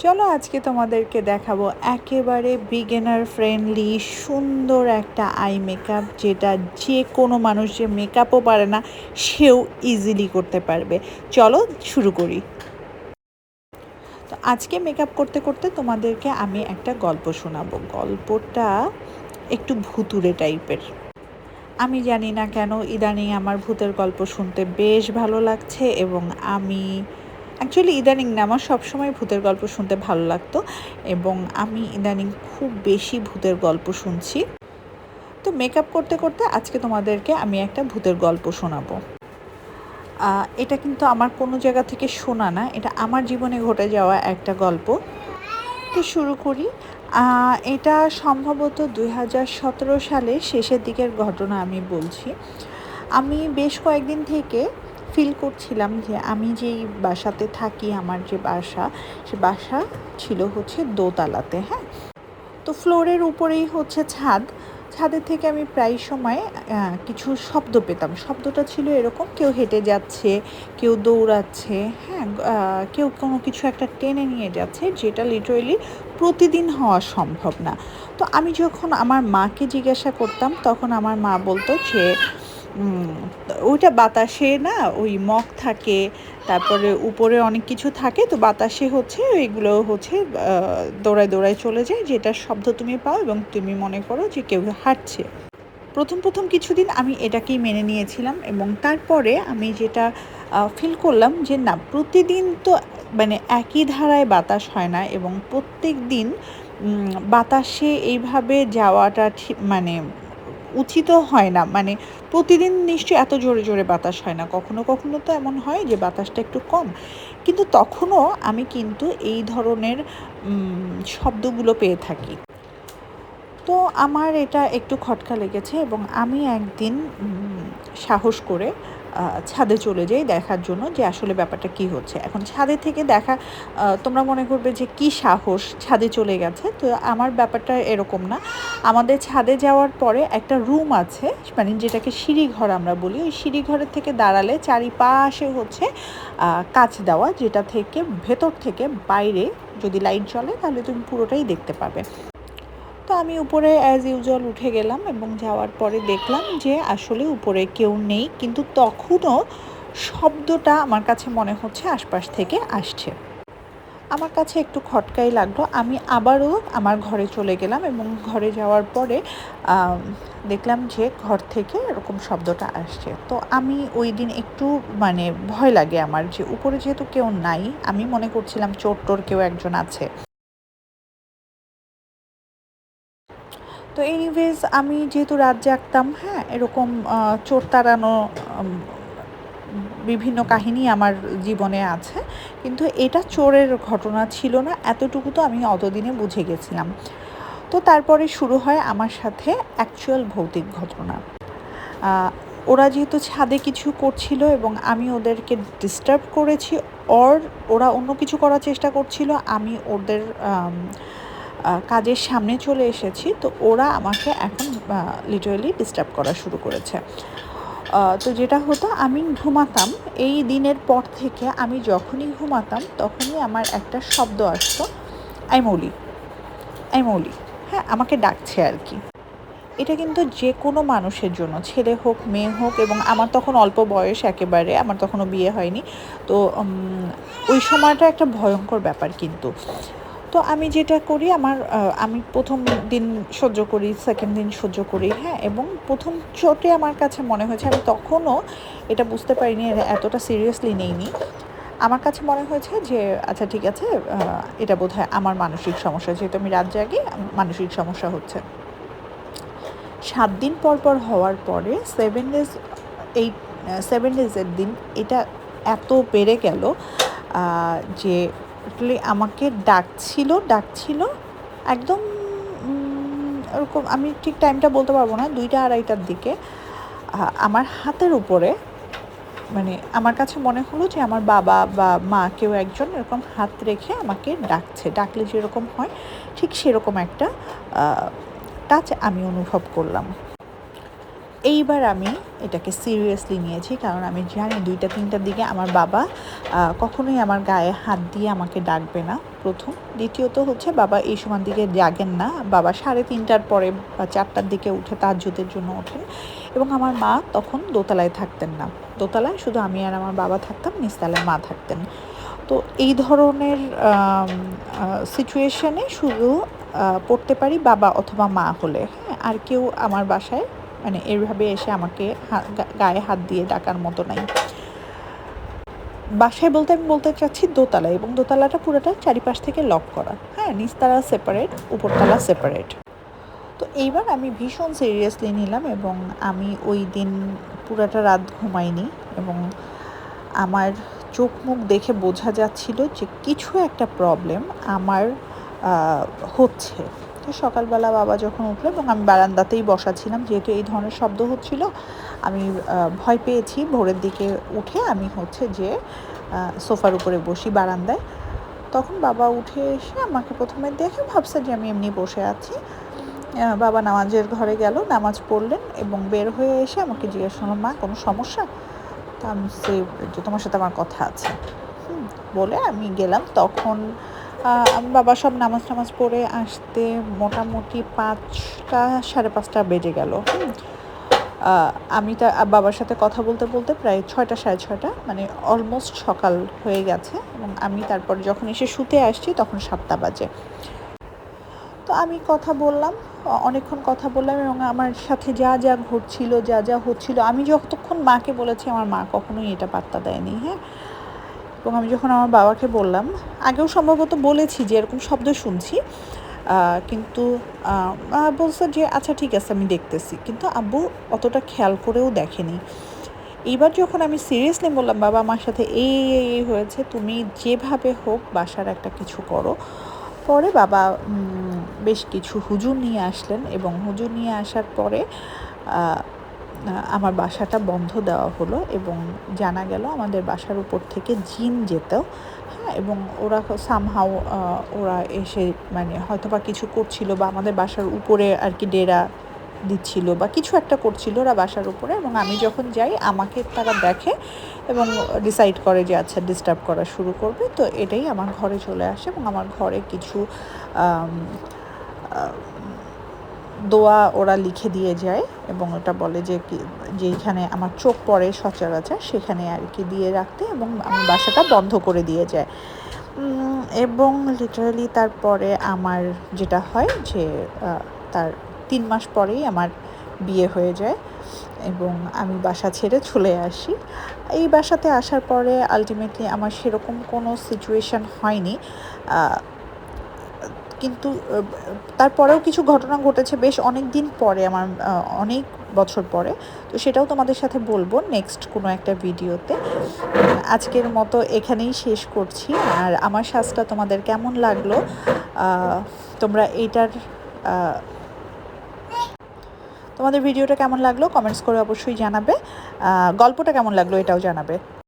চলো আজকে তোমাদেরকে দেখাবো একেবারে বিগিনার ফ্রেন্ডলি সুন্দর একটা আই মেকআপ, যেটা যে কোনো মানুষ যে মেকআপও পারে না সেও ইজিলি করতে পারবে। চলো শুরু করি। তো আজকে মেকআপ করতে করতে তোমাদেরকে আমি একটা গল্প শোনাবো। গল্পটা একটু ভুতুড়ে টাইপের। আমি জানি না কেন ইদানিং আমার ভূতের গল্প শুনতে বেশ ভালো লাগছে, এবং আমি অ্যাকচুয়ালি ইদানিং না, আমার সবসময় ভূতের গল্প শুনতে ভালো লাগতো, এবং আমি ইদানিং খুব বেশি ভূতের গল্প শুনছি। তো মেকআপ করতে করতে আজকে তোমাদেরকে আমি একটা ভূতের গল্প শোনাবো। এটা কিন্তু আমার কোনো জায়গা থেকে শোনা না, এটা আমার জীবনে ঘটে যাওয়া একটা গল্প। তো শুরু করি। এটা সম্ভবত 2017 সালের শেষের দিকের ঘটনা আমি বলছি। আমি বেশ কয়েকদিন থেকে ফিল করছিলাম যে আমি যেই বাসাতে থাকি, আমার যে বাসা, সে বাসা ছিল হচ্ছে দোতলাতে। হ্যাঁ, তো ফ্লোরের উপরেই হচ্ছে ছাদ। ছাদের থেকে আমি প্রায় সময় কিছু শব্দ পেতাম। শব্দটা ছিল এরকম, কেউ হেঁটে যাচ্ছে, কেউ দৌড়াচ্ছে, হ্যাঁ, কেউ কোনো কিছু একটা টেনে নিয়ে যাচ্ছে, যেটা লিটারেলি প্রতিদিন হওয়া সম্ভব না। তো আমি যখন আমার মাকে জিজ্ঞাসা করতাম, তখন আমার মা বলতো যে ওইটা বাতাসে না, ওই মগ থাকে, তারপরে উপরে অনেক কিছু থাকে, তো বাতাসে হচ্ছে ওইগুলো হচ্ছে দৌড়ায় দৌড়ায় চলে যায়, যেটার শব্দ তুমি পাও এবং তুমি মনে করো যে কেউ হাঁটছে। প্রথম প্রথম কিছুদিন আমি এটাকেই মেনে নিয়েছিলাম, এবং তারপরে আমি যেটা ফিল করলাম যে না, প্রতিদিন তো মানে একই ধারায় বাতাস হয় না, এবং প্রত্যেক দিন বাতাসে এইভাবে যাওয়াটা ঠিক মানে উচিতও হয় না। মানে প্রতিদিন নিশ্চয়ই এত জোরে জোরে বাতাস হয় না, কখনো কখনো তো এমন হয় যে বাতাসটা একটু কম, কিন্তু তখনও আমি কিন্তু এই ধরনের শব্দগুলো পেয়ে থাকি। তো আমার এটা একটু খটকা লেগেছে, এবং আমি একদিন সাহস করে ছাদে চলে যাই দেখার জন্য যে আসলে ব্যাপারটা কি হচ্ছে। এখন ছাদে থেকে দেখা, তোমরা মনে করবে যে কি সাহস, ছাদে চলে গেছে। তো আমার ব্যাপারটা এরকম না। আমাদের ছাদে যাওয়ার পরে একটা রুম আছে, মানে যেটাকে সিঁড়িঘর আমরা বলি। ওই সিঁড়িঘরের থেকে দাঁড়ালে চারিপাশে হচ্ছে কাচ দেওয়া, যেটা থেকে ভেতর থেকে বাইরে যদি লাইট জ্বলে তাহলে তুমি পুরোটাই দেখতে পাবে। তো আমি উপরে অ্যাজ ইউজুয়াল উঠে গেলাম, এবং যাওয়ার পরে দেখলাম যে আসলে উপরে কেউ নেই, কিন্তু তখনও শব্দটা আমার কাছে মনে হচ্ছে আশপাশ থেকে আসছে। আমার কাছে একটু খটকাই লাগলো। আমি আবারও আমার ঘরে চলে গেলাম, এবং ঘরে যাওয়ার পরে দেখলাম যে ঘর থেকে এরকম শব্দটা আসছে। তো আমি ওই দিন একটু মানে ভয় লাগে আমার, যে উপরে যেহেতু কেউ নাই, আমি মনে করছিলাম চোর টোর কেউ একজন আছে। তো এনিওয়েজ আমি যেহেতু রাত জাগতাম, হ্যাঁ, এরকম চোর তাড়ানো বিভিন্ন কাহিনী আমার জীবনে আছে, কিন্তু এটা চোরের ঘটনা ছিল না, এতটুকু তো আমি অতদিনে বুঝে গেছিলাম। তো তারপরে শুরু হয় আমার সাথে অ্যাকচুয়াল ভৌতিক ঘটনা। ওরা যেহেতু ছাদে কিছু করছিল এবং আমি ওদেরকে ডিস্টার্ব করেছি, ওরা অন্য কিছু করার চেষ্টা করছিল, আমি ওদের কাজের সামনে চলে এসেছি, তো ওরা আমাকে এখন লিটারালি ডিস্টার্ব করা শুরু করেছে। তো যেটা হতো, আমি ঘুমাতাম, এই দিনের পর থেকে আমি যখনই ঘুমাতাম তখনই আমার একটা শব্দ আসতো, আই মৌলি, আই মৌলি, হ্যাঁ, আমাকে ডাকছে আর কি। এটা কিন্তু যে কোনো মানুষের জন্য, ছেলে হোক মেয়ে হোক, এবং আমার তখন অল্প বয়স, একেবারে আমার তখনও বিয়ে হয়নি। তো ওই সময়টা একটা ভয়ঙ্কর ব্যাপার কিন্তু। তো আমি যেটা করি, আমি প্রথম দিন সহ্য করি, সেকেন্ড দিন সহ্য করি, হ্যাঁ, এবং প্রথম চোটে আমার কাছে মনে হয়েছে, আমি তখনও এটা বুঝতে পারিনি, এতটা সিরিয়াসলি নেইনি। আমার কাছে মনে হয়েছে যে আচ্ছা ঠিক আছে, এটা বোধহয় আমার মানসিক সমস্যা, যেহেতু আমি রাত জাগি, মানসিক সমস্যা হচ্ছে। 7 দিন পর পর হওয়ার পরে 7 ডেজের দিন এটা এত বেড়ে গেল যে আমাকে ডাকছিল একদম ওরকম, আমি ঠিক টাইমটা বলতে পারবো না, 2টা-2:30টার দিকে আমার হাতের উপরে, মানে আমার কাছে মনে হলো যে আমার বাবা বা মা কেউ একজন এরকম হাত রেখে আমাকে ডাকছে, ডাকলে যেরকম হয় ঠিক সেরকম একটা টাচ আমি অনুভব করলাম। এইবার আমি এটাকে সিরিয়াসলি নিয়েছি, কারণ আমি জানি 2টা-3টার দিকে আমার বাবা কখনোই আমার গায়ে হাত দিয়ে আমাকে ডাকবে না, প্রথম। দ্বিতীয়ত হচ্ছে বাবা এই সময় দিকে জাগেন না, বাবা 3:30টার পরে বা 4টার দিকে উঠে তাহাজ্জুদের জন্য ওঠেন, এবং আমার মা তখন দোতলায় থাকতেন না। দোতলায় শুধু আমি আর আমার বাবা থাকতাম, নিচতলায় মা থাকতেন। তো এই ধরনের সিচুয়েশনে শুধু পড়তে পারি বাবা অথবা মা হলে, হ্যাঁ, আর কেউ আমার বাসায় মানে এভাবে এসে আমাকে গায়ে হাত দিয়ে ডাকার মতো নাই। বাসায় বলতে আমি বলতে চাচ্ছি দোতলায়, এবং দোতলাটা পুরোটা চারিপাশ থেকে লক করা, হ্যাঁ, নিচতলা সেপারেট, উপরতলা সেপারেট। তো এইবার আমি ভীষণ সিরিয়াসলি নিলাম, এবং আমি ওই দিন পুরাটা রাত ঘুমাইনি, এবং আমার চোখ মুখ দেখে বোঝা যাচ্ছিল যে কিছু একটা প্রবলেম আমার হচ্ছে। তো সকালবেলা বাবা যখন উঠলো, এবং আমি বারান্দাতেই বসা ছিলাম, যেহেতু এই ধরনের শব্দ হচ্ছিল, আমি ভয় পেয়েছি। ভোরের দিকে উঠে আমি হচ্ছে যে সোফার উপরে বসি বারান্দায়। তখন বাবা উঠে এসে আমাকে প্রথমে দেখে ভাবছে যে আমি এমনি বসে আছি। বাবা নামাজের ঘরে গেল, নামাজ পড়লেন, এবং বের হয়ে এসে আমাকে জিজ্ঞেস করলো, মা কোনো সমস্যা? তা আমি যে তোমার সাথে আমার কথা আছে বলে আমি গেলাম। তখন বাবা সব নামাজ টামাজ পড়ে আসতে মোটামুটি 5টা 5:30 বেজে গেল। আমি বাবার সাথে কথা বলতে বলতে প্রায় 6টা 6:30, মানে অলমোস্ট সকাল হয়ে গেছে, এবং আমি তারপর যখন এসে শুতে আসছি তখন 7টা বাজে। তো আমি কথা বললাম, অনেকক্ষণ কথা বললাম, এবং আমার সাথে যা যা ঘটছিল, যা যা হচ্ছিল, আমি যতক্ষণ মাকে বলেছি আমার মা কখনোই এটা পাত্তা দেয়নি, হ্যাঁ। এবং আমি যখন আমার বাবাকে বললাম, আগেও সম্ভবত বলেছি যে এরকম শব্দ শুনছি, কিন্তু বলছে যে আচ্ছা ঠিক আছে আমি দেখতেছি, কিন্তু আব্বু অতটা খেয়াল করেও দেখেনি। এইবার যখন আমি সিরিয়াসলি বললাম, বাবা আমার সাথে এই হয়েছে, তুমি যেভাবে হোক বাসার একটা কিছু করো। পরে বাবা বেশ কিছু হুজুর নিয়ে আসলেন, এবং হুজুর নিয়ে আসার পরে আমার বাসাটা বন্ধ দেওয়া হলো, এবং জানা গেল আমাদের বাসার উপর থেকে জিন যেত, হ্যাঁ, এবং ওরা সামহাও ওরা এসে মানে হয়তো বা কিছু করছিল, বা আমাদের বাসার উপরে আর কি ডেরা দিচ্ছিল, বা কিছু একটা করছিল ওরা বাসার উপরে। এবং আমি যখন যাই আমাকে তারা দেখে এবং ডিসাইড করে যে আচ্ছা ডিস্টার্ব করা শুরু করবে। তো এটাই আমার ঘরে চলে আসে, এবং আমার ঘরে কিছু দোয়া ওরা লিখে দিয়ে যায়, এবং ওটা বলে যে যেইখানে আমার চোখ পড়ে সচরাচর সেখানে আর কি দিয়ে রাখতে, এবং আমার বাসাটা বন্ধ করে দিয়ে যায়। এবং লিটারালি তারপরে আমার যেটা হয় যে তার 3 মাস পরেই আমার বিয়ে হয়ে যায়, এবং আমি বাসা ছেড়ে চলে আসি। এই বাসাতে আসার পরে আলটিমেটলি আমার সেরকম কোনো সিচুয়েশান হয়নি, কিন্তু তারপরেও কিছু ঘটনা ঘটেছে বেশ অনেক দিন পরে, আমার অনেক বছর পরে। তো সেটাও তোমাদের সাথে বলবো নেক্সট কোনো একটা ভিডিওতে। আজকের মতো এখানেই শেষ করছি। আর আমার সাজটা তোমাদের কেমন লাগলো, তোমাদের ভিডিওটা কেমন লাগলো কমেন্টস করে অবশ্যই জানাবে। গল্পটা কেমন লাগলো এটাও জানাবে।